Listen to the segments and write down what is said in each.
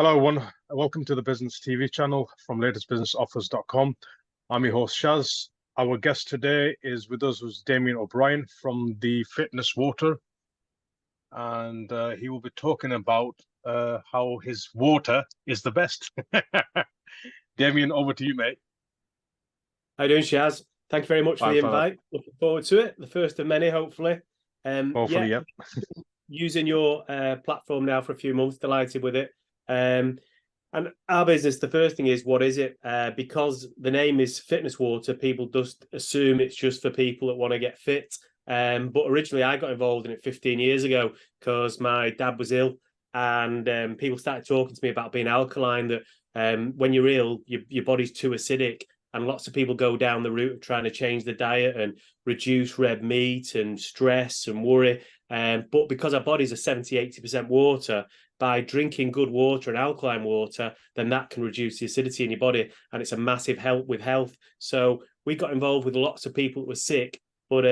Hello, everyone. Welcome to the Business TV channel from latestbusinessaffairs.com. I'm your host, Shaz. Our guest today is with us was Damian O'Brien from the Fitness Water, and he will be talking about how his water is the best. Damian, over to you, mate. How you doing, Shaz? Thank you very much for the invite. Looking forward to it. The first of many, hopefully. Hopefully, yeah. Using your platform now for a few months, delighted with it. And our business, the first thing is, what is it? Because the name is Fitness Water, people just assume it's just for people that want to get fit. But originally, I got involved in it 15 years ago because my dad was ill, and people started talking to me about being alkaline, that when you're ill, your body's too acidic. And lots of people go down the route of trying to change the diet and reduce red meat and stress and worry. But because our bodies are 70-80% water, by drinking good water and alkaline water, then that can reduce the acidity in your body. And it's a massive help with health. So we got involved with lots of people that were sick, but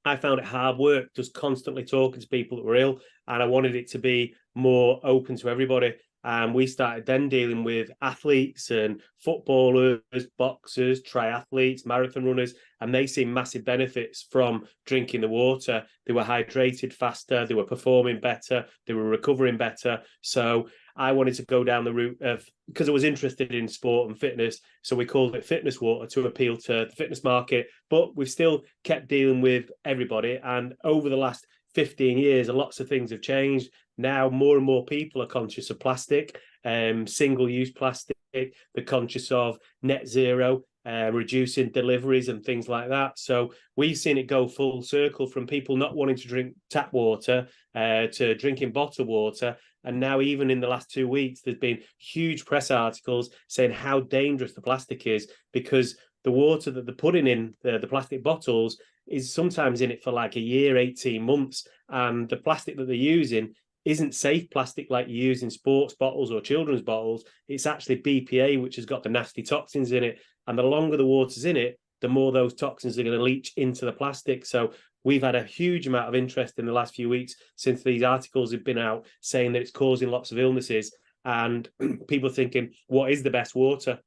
I found it hard work just constantly talking to people that were ill. And I wanted it to be more open to everybody. And we started then dealing with athletes and footballers, boxers, triathletes, marathon runners, and they see massive benefits from drinking the water. They were hydrated faster, they were performing better, they were recovering better. So I wanted to go down the route of, because I was interested in sport and fitness, so we called it Fitness Water to appeal to the fitness market. But we've still kept dealing with everybody. And over the last 15 years, lots of things have changed. Now, more and more people are conscious of plastic, single-use plastic. They're conscious of net zero, reducing deliveries and things like that. So we've seen it go full circle from people not wanting to drink tap water to drinking bottled water. And now, even in the last 2 weeks, there's been huge press articles saying how dangerous the plastic is, because the water that they're putting in the plastic bottles is sometimes in it for like a year, 18 months. And the plastic that they're using isn't safe plastic like you use in sports bottles or children's bottles. It's actually BPA, which has got the nasty toxins in it. And the longer the water's in it, the more those toxins are going to leach into the plastic. So we've had a huge amount of interest in the last few weeks since these articles have been out saying that it's causing lots of illnesses, and people thinking, what is the best water?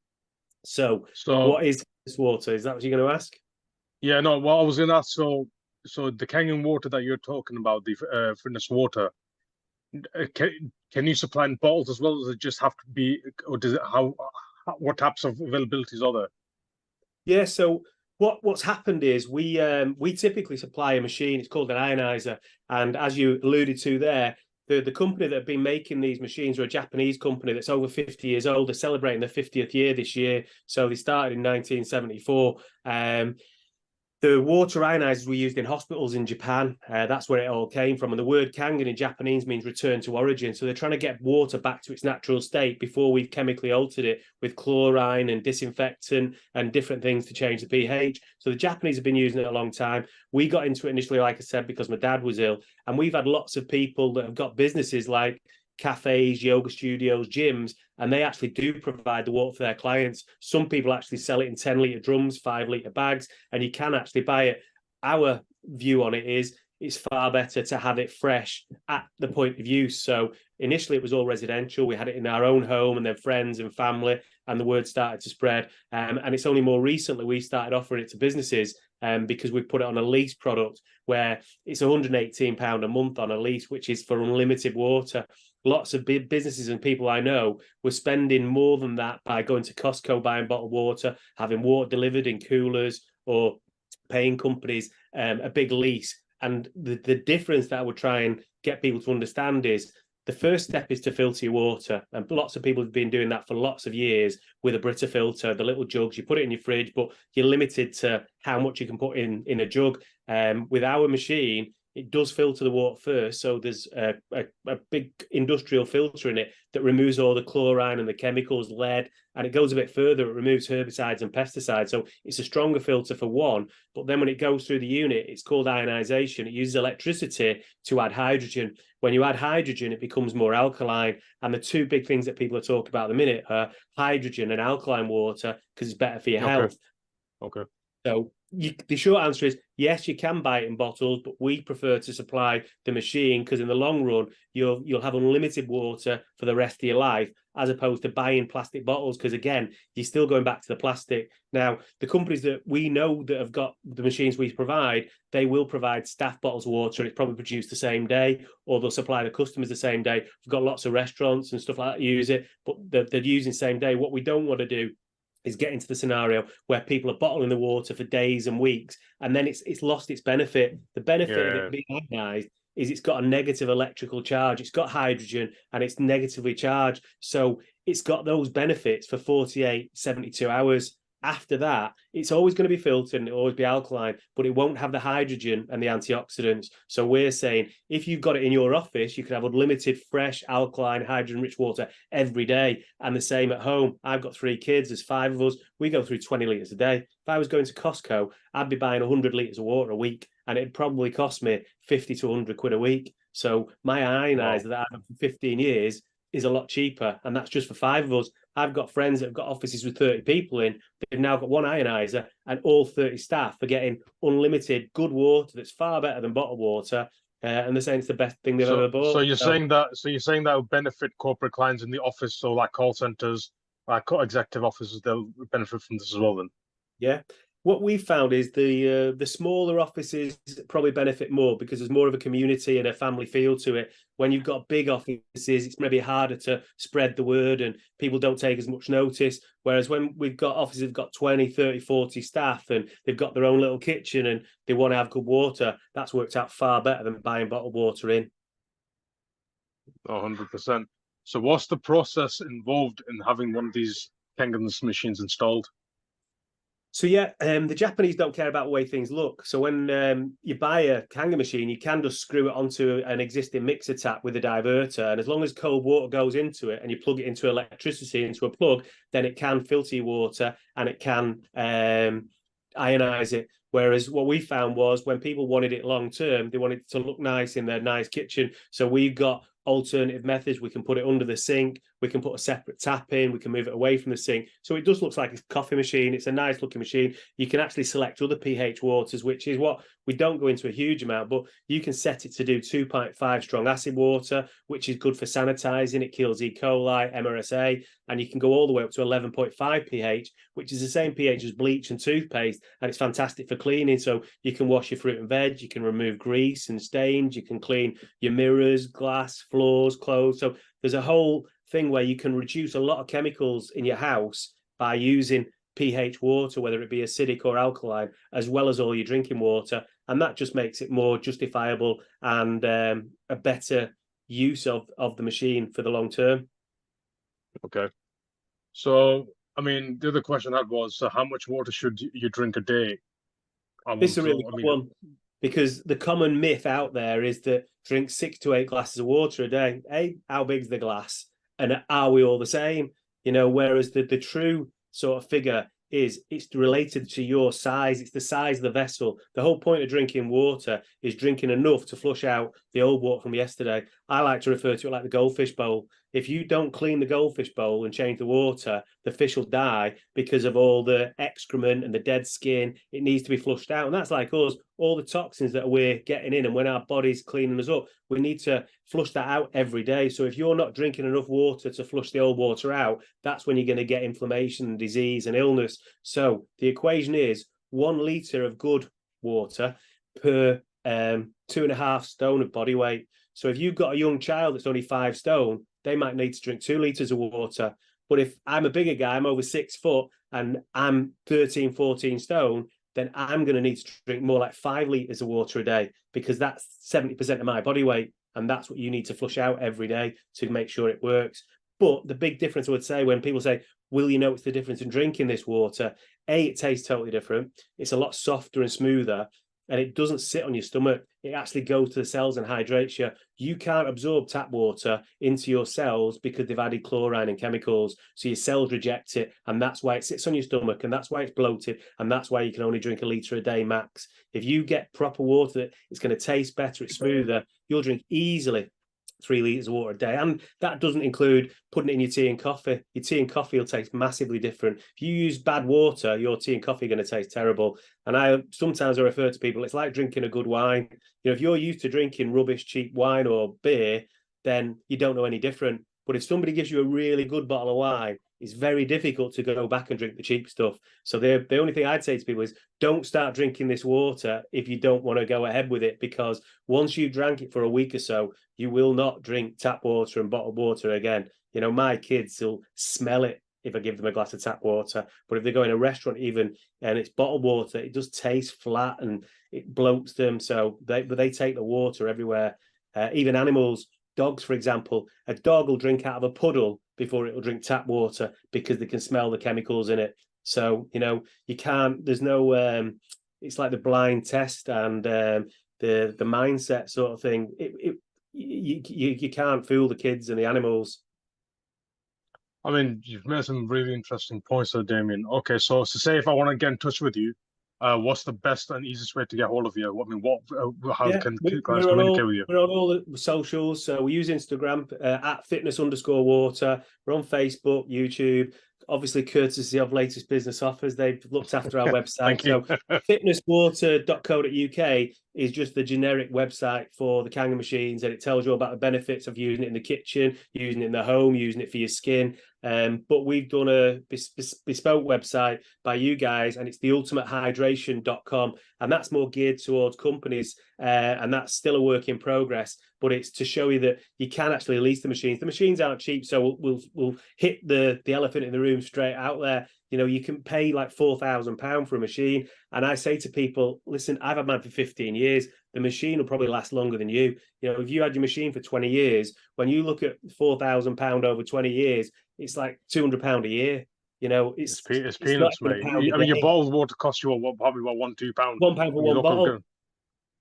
So what is this water? Is that what you're going to ask? Yeah, no, what I was going to ask, so the Kangen water that you're talking about, the Fitness Water, can you supply in bottles as well? Does it just have to be, or does it, what types of availabilities are there? Yeah, so what's happened is we typically supply a machine. It's called an ionizer, and as you alluded to there, the company that have been making these machines are a Japanese company that's over 50 years old. They're celebrating their 50th year this year. So they started in 1974. The water ionizers were used in hospitals in Japan. That's where it all came from. And the word Kangen in Japanese means return to origin. So they're trying to get water back to its natural state before we've chemically altered it with chlorine and disinfectant and different things to change the pH. So the Japanese have been using it a long time. We got into it initially, like I said, because my dad was ill. And we've had lots of people that have got businesses like cafes, yoga studios, gyms, and they actually do provide the water for their clients. Some people actually sell it in 10-litre drums, 5-litre bags, and you can actually buy it. Our view on it is it's far better to have it fresh at the point of use. So initially it was all residential. We had it in our own home, and then friends and family, and the word started to spread. And it's only more recently we started offering it to businesses, because we put it on a lease product where it's £118 a month on a lease, which is for unlimited water. Lots of big businesses and people I know were spending more than that by going to Costco, buying bottled water, having water delivered in coolers, or paying companies a big lease. And the difference that I would try and get people to understand is the first step is to filter your water. And lots of people have been doing that for lots of years with a Brita filter, the little jugs. You put it in your fridge, but you're limited to how much you can put in a jug. With our machine, it does filter the water first. So there's a big industrial filter in it that removes all the chlorine and the chemicals, lead, and it goes a bit further. It removes herbicides and pesticides. So it's a stronger filter for one. But then when it goes through the unit, it's called ionization. It uses electricity to add hydrogen. When you add hydrogen, it becomes more alkaline. And the two big things that people are talking about at the minute are hydrogen and alkaline water, because it's better for your health. Okay. So the short answer is yes, you can buy it in bottles, but we prefer to supply the machine because in the long run, you'll have unlimited water for the rest of your life, as opposed to buying plastic bottles. Because again, you're still going back to the plastic. Now, the companies that we know that have got the machines we provide, they will provide staff bottles of water. It's probably produced the same day, or they'll supply the customers the same day. We've got lots of restaurants and stuff like that use it, but they're using the same day. What we don't want to do is get into the scenario where people are bottling the water for days and weeks, and then it's lost its benefit. The benefit of it being ionized is it's got a negative electrical charge. It's got hydrogen and it's negatively charged. So it's got those benefits for 48, 72 hours. After that, it's always going to be filtered and it'll always be alkaline, but it won't have the hydrogen and the antioxidants. So we're saying if you've got it in your office, you can have unlimited, fresh, alkaline, hydrogen-rich water every day. And the same at home. I've got 3 kids. There's 5 of us. We go through 20 litres a day. If I was going to Costco, I'd be buying 100 litres of water a week, and it'd probably cost me 50 to 100 quid a week. So my ionizer that I've had for 15 years is a lot cheaper, and that's just for 5 of us. I've got friends that have got offices with 30 people in. They've now got one ionizer, and all 30 staff are getting unlimited good water that's far better than bottled water. And they're saying it's the best thing they've ever bought. So you're saying that would benefit corporate clients in the office, so like call centers, like executive offices, they'll benefit from this as well then. Yeah. What we've found is the smaller offices probably benefit more because there's more of a community and a family feel to it. When you've got big offices, it's maybe harder to spread the word and people don't take as much notice. Whereas when we've got offices, have got 20, 30, 40 staff and they've got their own little kitchen and they want to have good water, that's worked out far better than buying bottled water in. 100%. So what's the process involved in having one of these Kangen's machines installed? So yeah, the Japanese don't care about the way things look. So when you buy a Kangen machine, you can just screw it onto an existing mixer tap with a diverter, and as long as cold water goes into it and you plug it into electricity into a plug, then it can filter your water and it can ionize it. Whereas what we found was when people wanted it long term, they wanted it to look nice in their nice kitchen. So we've got alternative methods. We can put it under the sink. We can put a separate tap in. We can move it away from the sink. So it just looks like a coffee machine. It's a nice looking machine. You can actually select other pH waters, which is what we don't go into a huge amount, but you can set it to do 2.5 strong acid water, which is good for sanitizing. It kills E. coli, MRSA, and you can go all the way up to 11.5 pH, which is the same pH as bleach and toothpaste. And it's fantastic for cleaning. So you can wash your fruit and veg. You can remove grease and stains. You can clean your mirrors, glass, floors, clothes. So there's a whole thing where you can reduce a lot of chemicals in your house by using pH water, whether it be acidic or alkaline, as well as all your drinking water. And that just makes it more justifiable and a better use of the machine for the long term. Okay. So, I mean, the other question I had was, how much water should you drink a day? This is a really good one, because the common myth out there is that drink 6 to 8 glasses of water a day. A, how big's the glass? And are we all the same? You know, whereas the true sort of figure is it's related to your size. It's the size of the vessel. The whole point of drinking water is drinking enough to flush out the old water from yesterday. I like to refer to it like the goldfish bowl. If you don't clean the goldfish bowl and change the water, the fish will die because of all the excrement and the dead skin. It needs to be flushed out. And that's like us, all the toxins that we're getting in. And when our body's cleaning us up, we need to flush that out every day. So if you're not drinking enough water to flush the old water out, that's when you're going to get inflammation and disease and illness. So the equation is 1 litre of good water per 2.5 stone of body weight. So if you've got a young child that's only 5 stone, they might need to drink 2 litres of water. But if I'm a bigger guy, I'm over 6 foot and I'm 13, 14 stone, then I'm going to need to drink more like 5 litres of water a day, because that's 70% of my body weight. And that's what you need to flush out every day to make sure it works. But the big difference, I would say, when people say, will you notice the difference in drinking this water? A, it tastes totally different. It's a lot softer and smoother, and it doesn't sit on your stomach. It actually goes to the cells and hydrates you. You can't absorb tap water into your cells because they've added chlorine and chemicals. So your cells reject it, and that's why it sits on your stomach, and that's why it's bloated, and that's why you can only drink 1 litre a day max. If you get proper water, it's going to taste better, it's smoother, you'll drink easily 3 litres of water a day. And that doesn't include putting it in your tea and coffee. Your tea and coffee will taste massively different. If you use bad water, your tea and coffee are going to taste terrible. And I sometimes I refer to people, it's like drinking a good wine. If you're used to drinking rubbish, cheap wine or beer, then you don't know any different. But if somebody gives you a really good bottle of wine, it's very difficult to go back and drink the cheap stuff. So the only thing I'd say to people is don't start drinking this water if you don't want to go ahead with it, because once you drank it for a week or so, you will not drink tap water and bottled water again. My kids will smell it if I give them a glass of tap water. But if they go in a restaurant even and it's bottled water, it does taste flat and it bloats them. So they take the water everywhere. Even animals, dogs, for example, a dog will drink out of a puddle before it will drink tap water because they can smell the chemicals in it. So, you can't, there's no, it's like the blind test and the mindset sort of thing. You can't fool the kids and the animals. I mean, you've made some really interesting points there, Damien. Okay, so say if I want to get in touch with you, what's the best and easiest way to get hold of you? How can guys communicate with you? We're on all the socials. So we use Instagram at @fitness_water. We're on Facebook, YouTube, obviously courtesy of Latest Business Offers. They've looked after our website. So fitnesswater.co.uk is just the generic website for the Kangen machines, and it tells you about the benefits of using it in the kitchen, using it in the home, using it for your skin. But we've done a bespoke website by you guys, and it's theultimatehydration.com, and that's more geared towards companies, and that's still a work in progress. But it's to show you that you can actually lease the machines. The machines aren't cheap, so we'll hit the elephant in the room straight out there. You can pay like £4,000 for a machine. And I say to people, listen, I've had mine for 15 years. The machine will probably last longer than you. If you had your machine for 20 years, when you look at £4,000 over 20 years, it's like £200 a year. It's peanuts, mate. I mean, your bottled water costs you probably about £1-2. £1 for one bottle.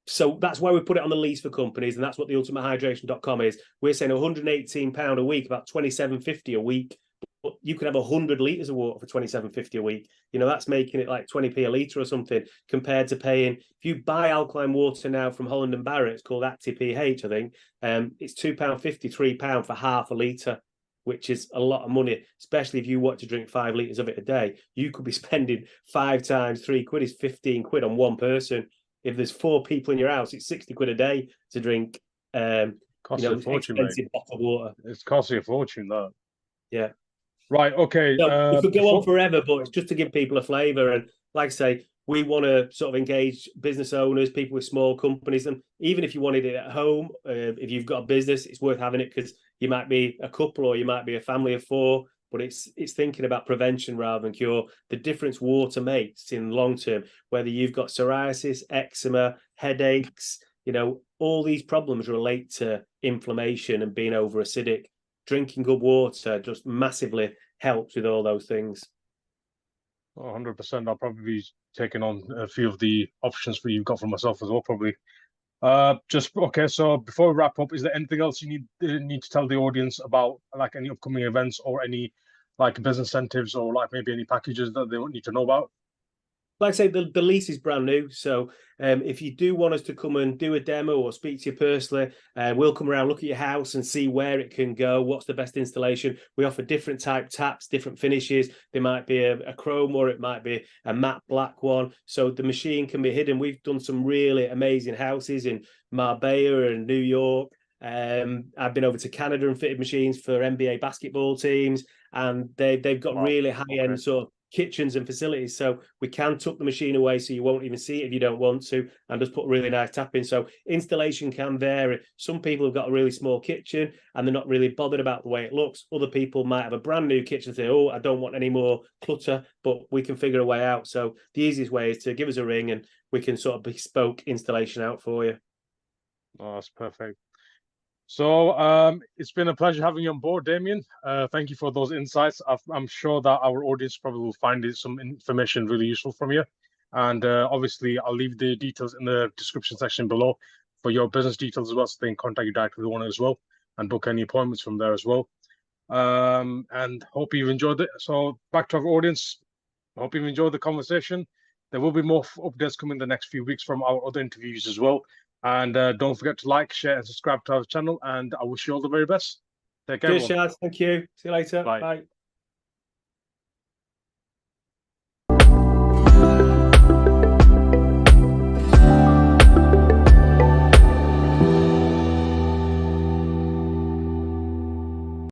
So that's why we put it on the lease for companies, and that's what the ultimatehydration.com is. We're saying £118 a week, about £27.50 a week. But you could have 100 litres of water for £27.50 a week. that's making it like 20p a litre or something, compared to paying, if you buy alkaline water now from Holland and Barrett, it's called ActiPH, I think, it's £2.50, £3 for half a litre, which is a lot of money, especially if you want to drink 5 litres of it a day. You could be spending 5 times £3 is 15 quid on one person. If there's 4 people in your house, it's 60 quid a day to drink costs a fortune, expensive bottle of water. It's costing a fortune, though. Yeah. Right, okay. So we could go on forever, but it's just to give people a flavour. And like I say, we want to sort of engage business owners, people with small companies. And even if you wanted it at home, if you've got a business, it's worth having it, because you might be a couple or you might be a family of 4. But it's thinking about prevention rather than cure. The difference water makes in long term, whether you've got psoriasis, eczema, headaches, all these problems relate to inflammation and being over acidic. Drinking good water just massively helps with all those things. 100%. I'll probably be taking on a few of the options for you've got for myself as well, probably. Okay. So before we wrap up, is there anything else you need to tell the audience about, like any upcoming events or any like business incentives, or like maybe any packages that they need to know about? Like I say, the lease is brand new. So if you do want us to come and do a demo or speak to you personally, we'll come around, look at your house and see where it can go, what's the best installation. We offer different type taps, different finishes. There might be a chrome, or it might be a matte black one. So the machine can be hidden. We've done some really amazing houses in Marbella and New York. I've been over to Canada and fitted machines for NBA basketball teams, and they've got really high-end sort of kitchens and facilities. So we can tuck the machine away so you won't even see it if you don't want to, and just put a really nice tap in. So installation can vary. Some people have got a really small kitchen and they're not really bothered about the way it looks. Other people might have a brand new kitchen and say, oh, I don't want any more clutter, but we can figure a way out. So the easiest way is to give us a ring and we can sort of bespoke installation out for you. Oh, that's perfect. So it's been a pleasure having you on board, Damian. Thank you for those insights. I'm sure that our audience probably will find some information really useful from you. And obviously, I'll leave the details in the description section below for your business details as well, so they can contact you directly with one as well and book any appointments from there as well. And hope you've enjoyed it. So back to our audience, I hope you've enjoyed the conversation. There will be more updates coming in the next few weeks from our other interviews as well. And don't forget to like, share, and subscribe to our channel. And I wish you all the very best. Take care, Cheers, everyone. Shaz. Thank you. See you later. Bye. Bye.